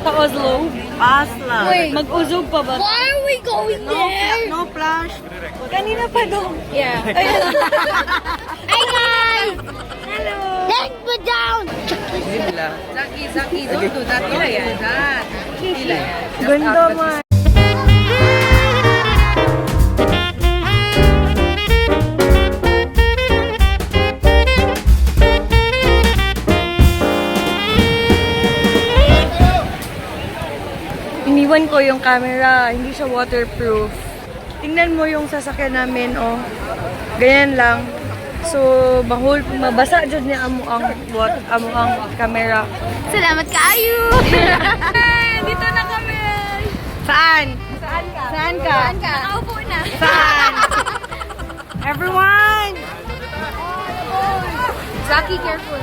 Sa Oslo. Oslo. Wait, mag-uzog pa ba? Why are we going there? No flash. Kanina pa daw. Yeah. Hey guys! Hello! Let's put down! Zaki, don't do that. Ila yan. Ila yan. Ganda man. Iniwan ko yung camera, hindi siya waterproof. Tingnan mo yung sasakyan namin, oh. Ganyan lang. So, mabasa dyan niya amo ang camera. Salamat kayo! Dito na kami! Saan? Saan ka? Saan ka? Nakaupo na. Saan? Everyone! Zaki, careful.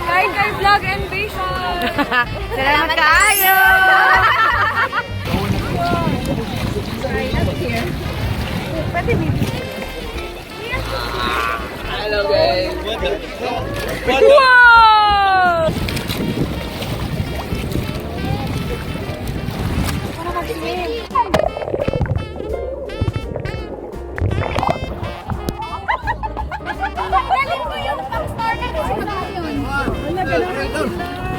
Kay Vlog Invasion! Salamat kayo! Hello guys! Wow! Galing ko yung pang-star na kasi yun.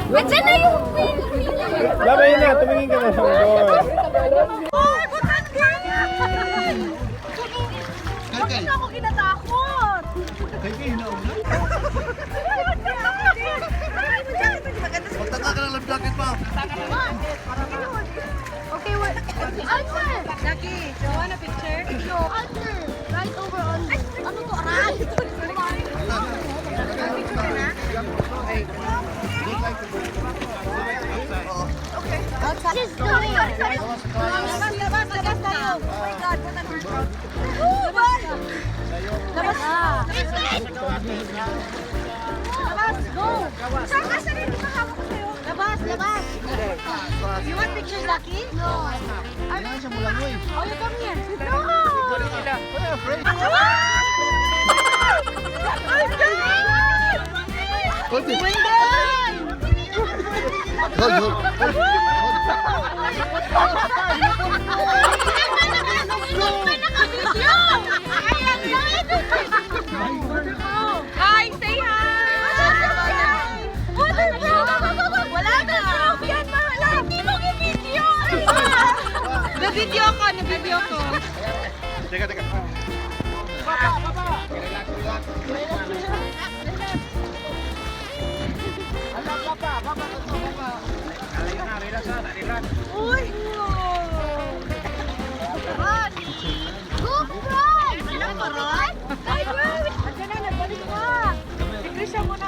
Andiyan na yung Babay na, tumingin ka na sa door. Oh, butan ka! Bakit ako kinatakot? Magtaka ka lang ng jacket pa. Okay, what? Answer! Zaki, do you want a picture? No, answer! Right over on... Ano to? Right! Just do it! Labas tayo! Oh my God, what an workout! Labas na! Labas, go! Saan rin? Di ba hawak ko sa'yo? Labas! You want pictures, Lucky? No. Ano? Oh, you come here. No! Oh my Hi! Say hi! Wala na! Yan na! Hindi mo i-video! Na-video ko! Teka. Uy! Run! Go, run! Ano ba, run? Ay, run! Andiyan na, nagbalik ka! English mo na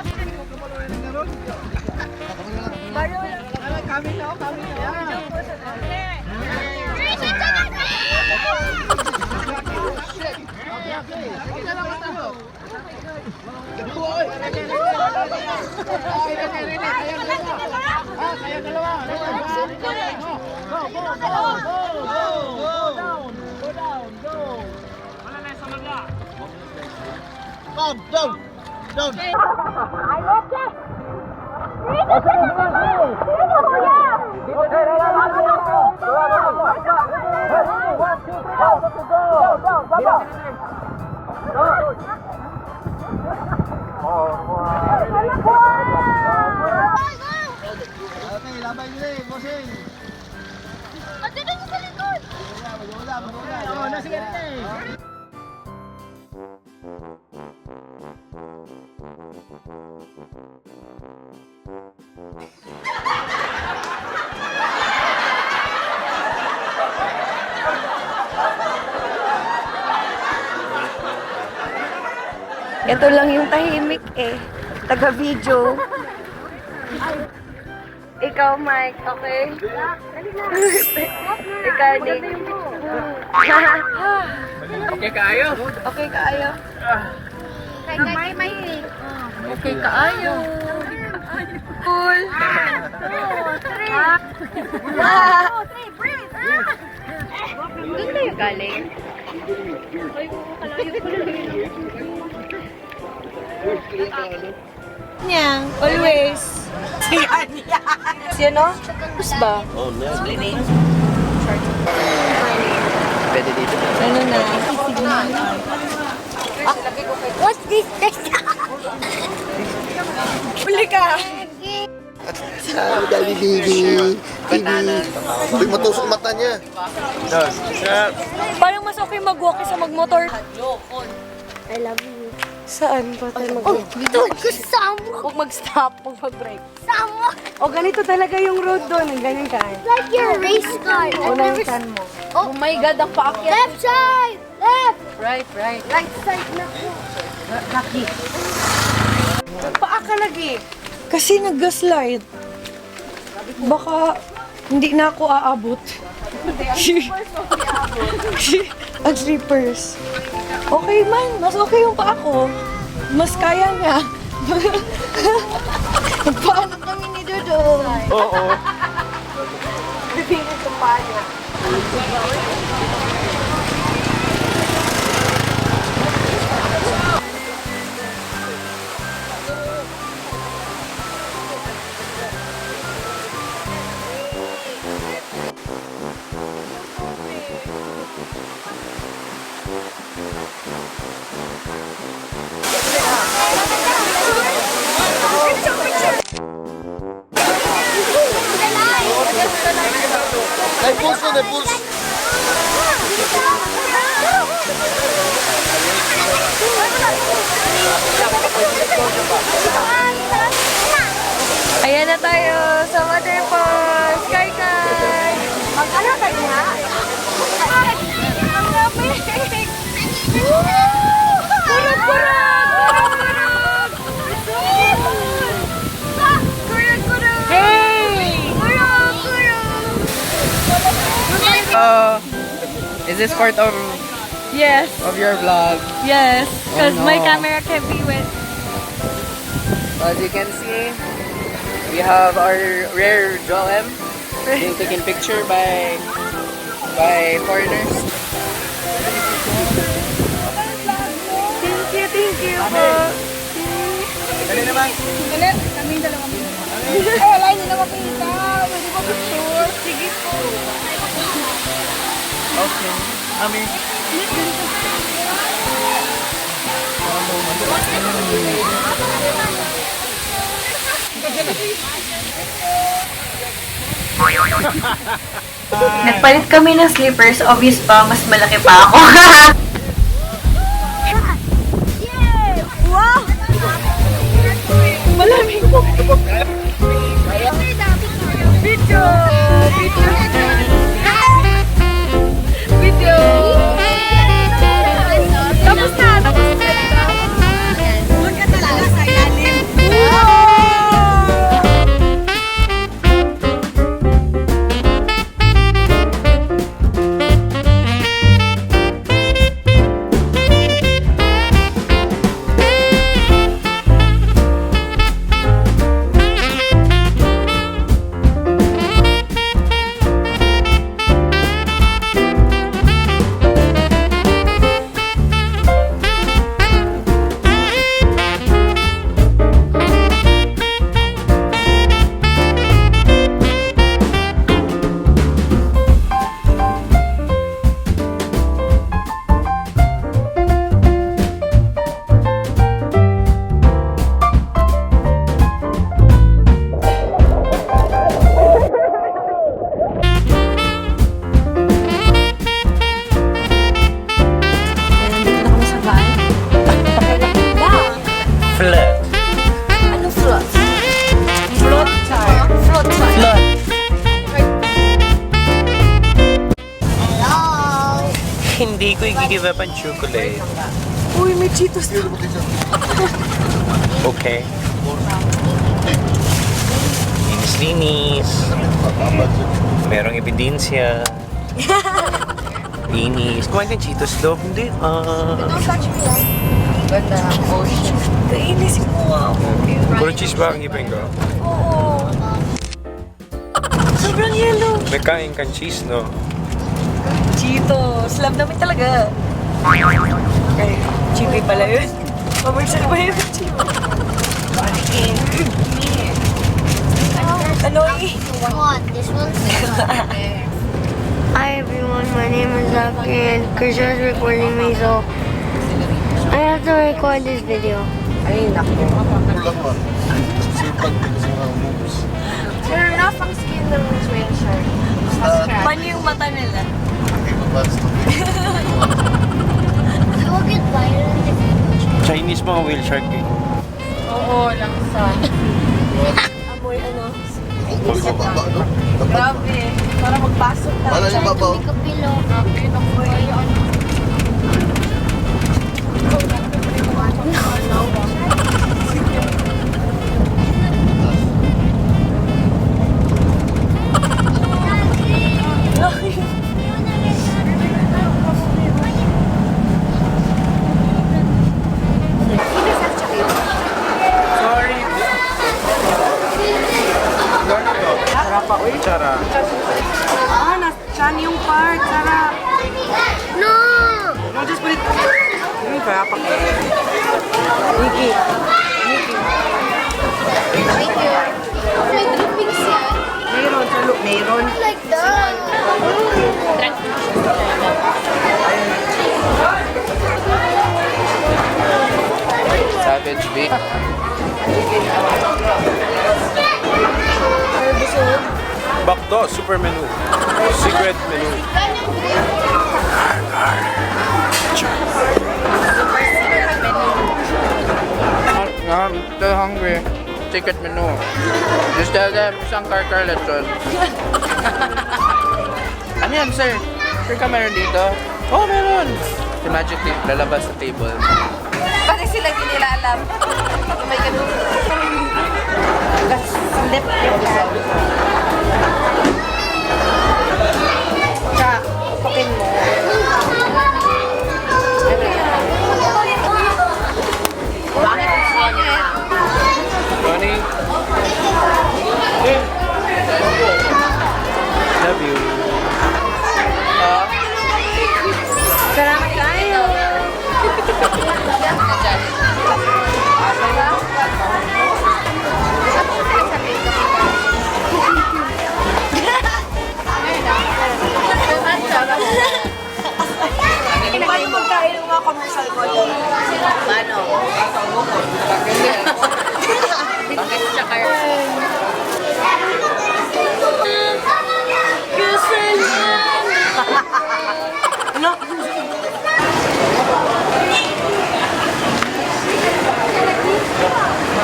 Down! I love it! Dito, kuya! Okay, labay nyo eh, bossing. Andiyan na yung sa likod! Wala. Oo, nasa ganito eh. Ito lang yung tahimik eh. Taga-video. Ikaw, Mike, okay? Ikaw, Nick. Okay kayo? Okay kaayo? May Okay kaayo. Cool. Doon tayo galing. Nyang, always. Siya, no? Tapos ba? Oh, no. Pwede dito. Ano na? What's this? Uli ka! Dali, Bibi. Bibi. Uy, matusok mata niya. Parang mas okay mag-walk sa mag-motor. I love you. Saan pa tayo Oh, mag-walk? dito. Kasama. Huwag mag-stop, huwag mag-break. Sama. O, ganito talaga yung road doon. Ganyan ka. Like your race car. Unahan mo. Oh my God, ang paakyat. Left side! Left! Right. Right side na po. Lucky. Paa ka lagi. Kasi nag-slide. Baka hindi na ako aabot. Ang slippers. Okay man, mas okay yung paa ko. Mas kaya nga. Paano kami ni Dodo? Oo. Bibingin ko pa niya. Pulse na, pulse. Ayan na tayo sa waterfall. Sky Kai! Mag-ano tayo nga? Ang lamig! Hey! Is this part of Yes, your vlog? yes. Because Oh, no. my camera can be wet. As you can see, we have our rare Joel M being taken picture by foreigners. Thank you po. Dali naman. Wala niyo na makita. Pwede ba picture? Sige po. Okay. Ami. Nagpalit kami ng slippers. Obvious pa, mas malaki pa ako. Yeah! Wow! Malamig po. Video! Video! Tapos na! Doon ka talaga sa ilalim. Hindi ko i-give up ang chocolate. Uy, may Cheetos na. Okay. Linis-linis. Merong ebidensya. Linis. Kumain ka ng Cheetos, Dog? Hindi. Ganda ang ocean. Kainis mo ako. Puro cheese ba ang ipin ko? Oo. Sobrang yellow. May kain kang cheese, no? Cheetos. Love namin talaga. Okay. Cheetos pala yun. Paborsan ba yun? Cheetos. What? This one? Hi everyone, my name is Zaki and Krisha's recording me, so I have to record this video. Pero napang skin ng whale shark. Mali yung mata nila. You will get viral in the future. Chinese mga whale shark eh. Oo, langsa. Amoy ano? Grabe. Para magpasok tayo. Wala yung babaw. Kapilo. Tsara. Ah, chan yung part. Sarap. No! No, just put it. Kaya pa. Nikki. May drippings yan. Mayroon sa look. Mayroon. Like that. Savage beef. Bakdo, super menu. Secret menu. I'm still hungry. Secret menu. Just tell them, isang car lechon. Ano yan, sir? Sir ka meron dito? Oh, meron! Si magically lalabas sa table. Pati sila hindi nila alam. May ganun. Lip yung Tsaka, tukin mo. Bakit ang singit? Ronnie? Love you. Salamat kayo. Paano magkain ng mga commercial ko doon? Paano? Bakit siya kayo? Ano?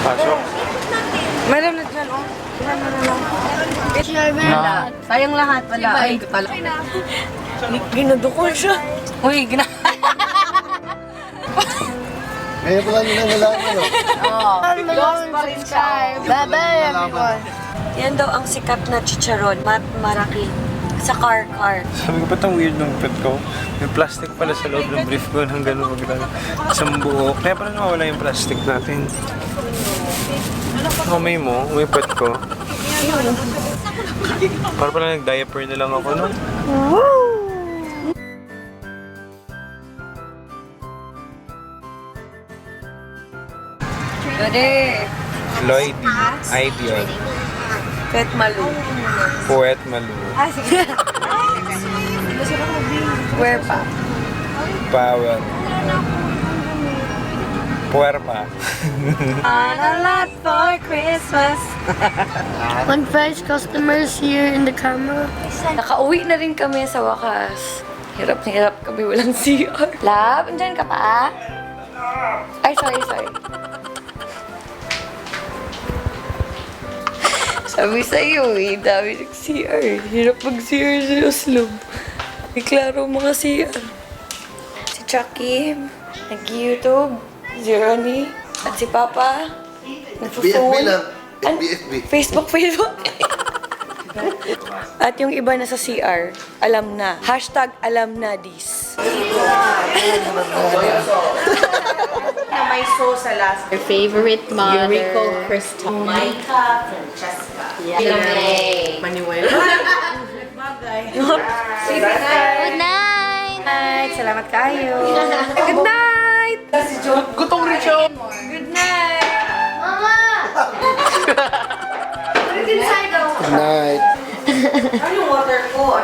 Pasok. Meron na dyan, oh. Ilan mo na lang. Sayang lahat. Wala. Ay, pala. Ginadukol siya. Uy, Ngayon pa lang yung nalaman, no? Bye-bye, everyone. Yan daw ang sikat na chicharon. Maraki. Sa car. Sabi ko, ba't ang weird ng pet ko? May plastic pala sa loob ng brief ko ng gano'n magdala. Isang buo. Kaya pala nawawala yung plastic natin. Kamay mo, may pet ko. Para pala nag-diaper na lang ako, no? Gade. Lloydie. Ideal. Pet Malu. Poet Malu. Where pa? Power. Puerpa. On a lot for Christmas. One price customers here in the camera. Nakauwi na rin kami sa wakas. Hirap na hirap kami, walang CR. Love, andyan ka pa? Ay, sorry. Sabi sa'yo eh, dami nag-CR. Hirap mag-CR sa Oslo. May klaro mga CR. Si Chucky, nag-YouTube. Si Ronnie, at si Papa, nag-phone. FB. Facebook. At yung iba na sa CR, alam na. Hashtag alam na this. Na may sauce sa last. Your favorite mother. Yuriko Crystal. Micah Francesca. Yeah. Manuel. Good night! Salamat kayo. Good night! Gutong rin siya! Good night! Mama! Put it inside though. Good night. Ano yung water ko?